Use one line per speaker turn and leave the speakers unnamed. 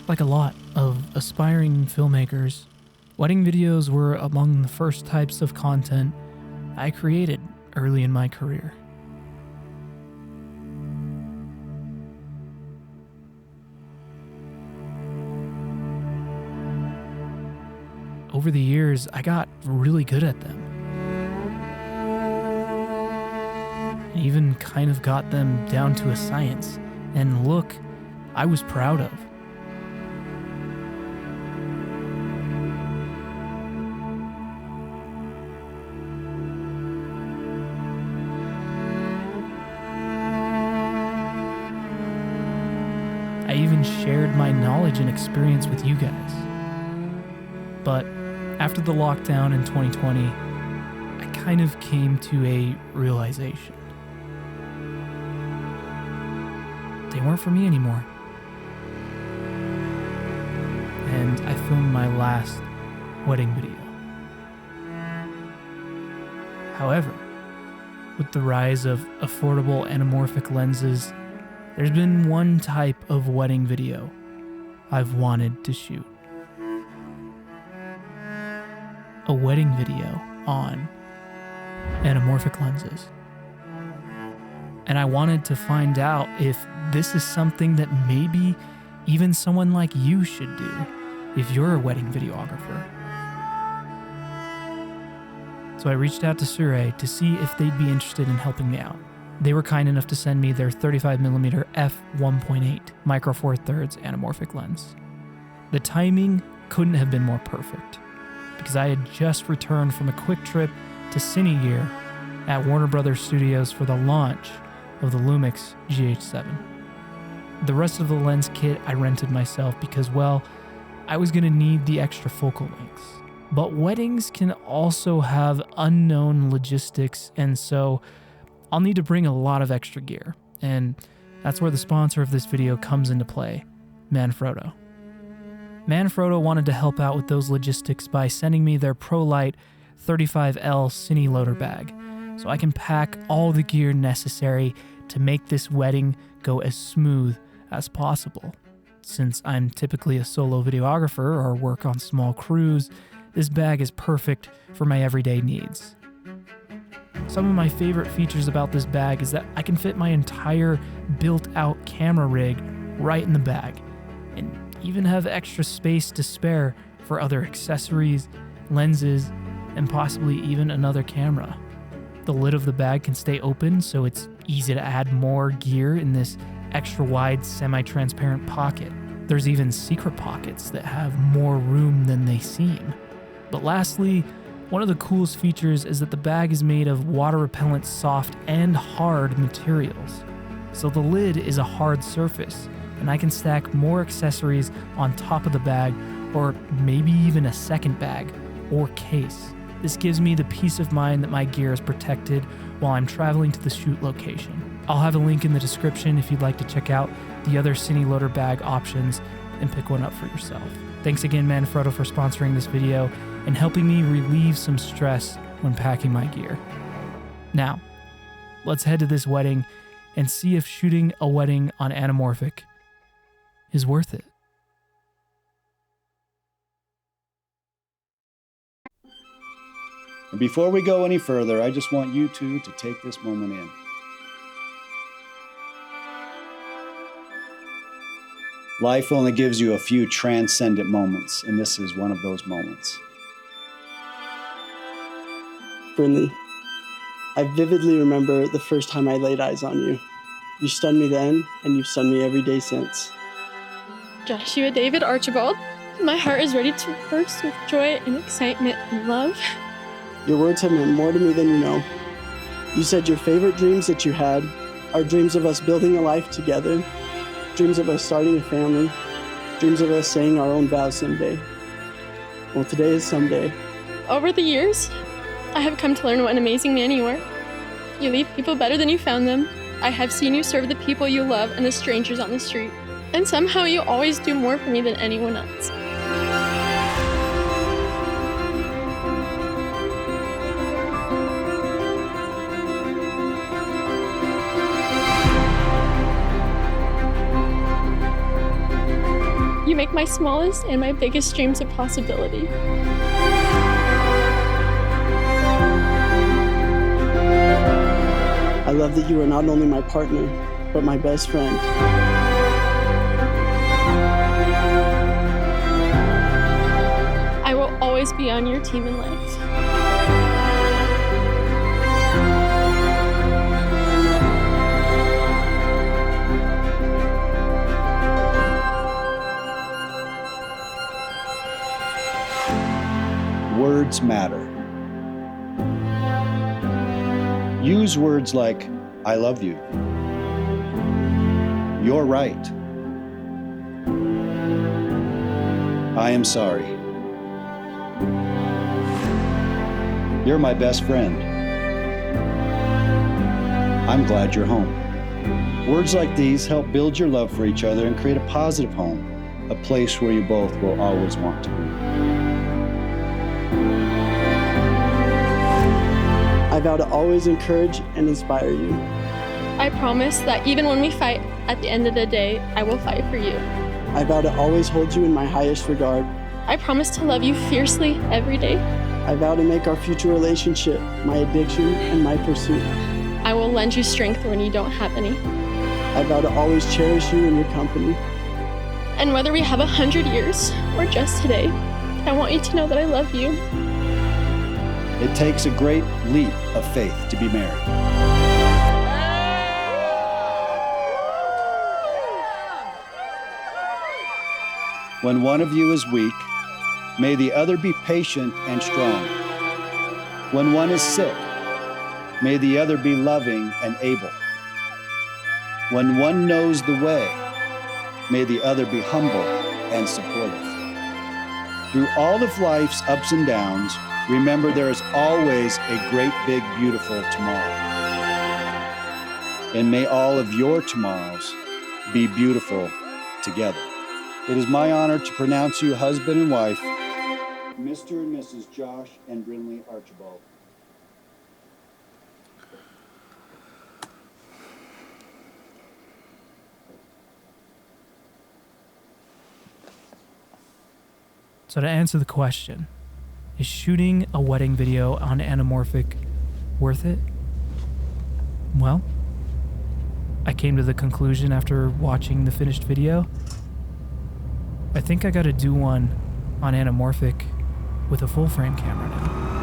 Like a lot of aspiring filmmakers, wedding videos were among the first types of content I created early in my career. Over the years, I got really good at them. And even kind of got them down to a science and look I was proud of. I even shared my knowledge and experience with you guys. But after the lockdown in 2020, I kind of came to a realization. They weren't for me anymore. And I filmed my last wedding video. However, with the rise of affordable anamorphic lenses, there's been one type of wedding video I've wanted to shoot. A wedding video on anamorphic lenses. And I wanted to find out if this is something that maybe even someone like you should do if you're a wedding videographer. So I reached out to SIRUI to see if they'd be interested in helping me out. They were kind enough to send me their 35mm f1.8 micro four thirds anamorphic lens. The timing couldn't have been more perfect, because I had just returned from a quick trip to Cine Gear at Warner Brothers Studios for the launch of the LUMIX GH7. The rest of the lens kit I rented myself because, well, I was going to need the extra focal lengths. But weddings can also have unknown logistics, and so I'll need to bring a lot of extra gear. And that's where the sponsor of this video comes into play, Manfrotto. Manfrotto wanted to help out with those logistics by sending me their ProLite 35L Cineloader bag, so I can pack all the gear necessary to make this wedding go as smooth as possible. Since I'm typically a solo videographer or work on small crews, this bag is perfect for my everyday needs. Some of my favorite features about this bag is that I can fit my entire built-out camera rig right in the bag, and even have extra space to spare for other accessories, lenses, and possibly even another camera. The lid of the bag can stay open, so it's easy to add more gear in this extra wide semi-transparent pocket. There's even secret pockets that have more room than they seem. But lastly, one of the coolest features is that the bag is made of water-repellent soft and hard materials. So the lid is a hard surface, and I can stack more accessories on top of the bag, or maybe even a second bag or case. This gives me the peace of mind that my gear is protected while I'm traveling to the shoot location. I'll have a link in the description if you'd like to check out the other Cineloader bag options and pick one up for yourself. Thanks again, Manfrotto, for sponsoring this video and helping me relieve some stress when packing my gear. Now, let's head to this wedding and see if shooting a wedding on anamorphic is worth it.
And before we go any further, I just want you two to take this moment in. Life only gives you a few transcendent moments, and this is one of those moments.
Brinley, I vividly remember the first time I laid eyes on you. You stunned me then, and you've stunned me every day since.
Joshua David Archibald, my heart is ready to burst with joy and excitement and love.
Your words have meant more to me than you know. You said your favorite dreams that you had are dreams of us building a life together, dreams of us starting a family, dreams of us saying our own vows someday. Well, today is someday.
Over the years, I have come to learn what an amazing man you are. You leave people better than you found them. I have seen you serve the people you love and the strangers on the street. And somehow you always do more for me than anyone else. You make my smallest and my biggest dreams a possibility.
I love that you are not only my partner, but my best friend.
I will always be on your team in life.
Words matter. Use words like, I love you. You're right. I am sorry. You're my best friend. I'm glad you're home. Words like these help build your love for each other and create a positive home, a place where you both will always want to be.
I vow to always encourage and inspire you.
I promise that even when we fight, at the end of the day, I will fight for you.
I vow to always hold you in my highest regard.
I promise to love you fiercely every day.
I vow to make our future relationship my addiction and my pursuit.
I will lend you strength when you don't have any.
I vow to always cherish you in your company.
And whether we have 100 years or just today, I want you to know that I love you.
It takes a great leap of faith to be married. When one of you is weak, may the other be patient and strong. When one is sick, may the other be loving and able. When one knows the way, may the other be humble and supportive. Through all of life's ups and downs, remember there is always a great, big, beautiful tomorrow. And may all of your tomorrows be beautiful together. It is my honor to pronounce you husband and wife, Mr. and Mrs. Josh and Brinley Archibald.
So to answer the question, is shooting a wedding video on Anamorphic worth it? Well, I came to the conclusion after watching the finished video. I think I gotta do one on Anamorphic with a full frame camera now.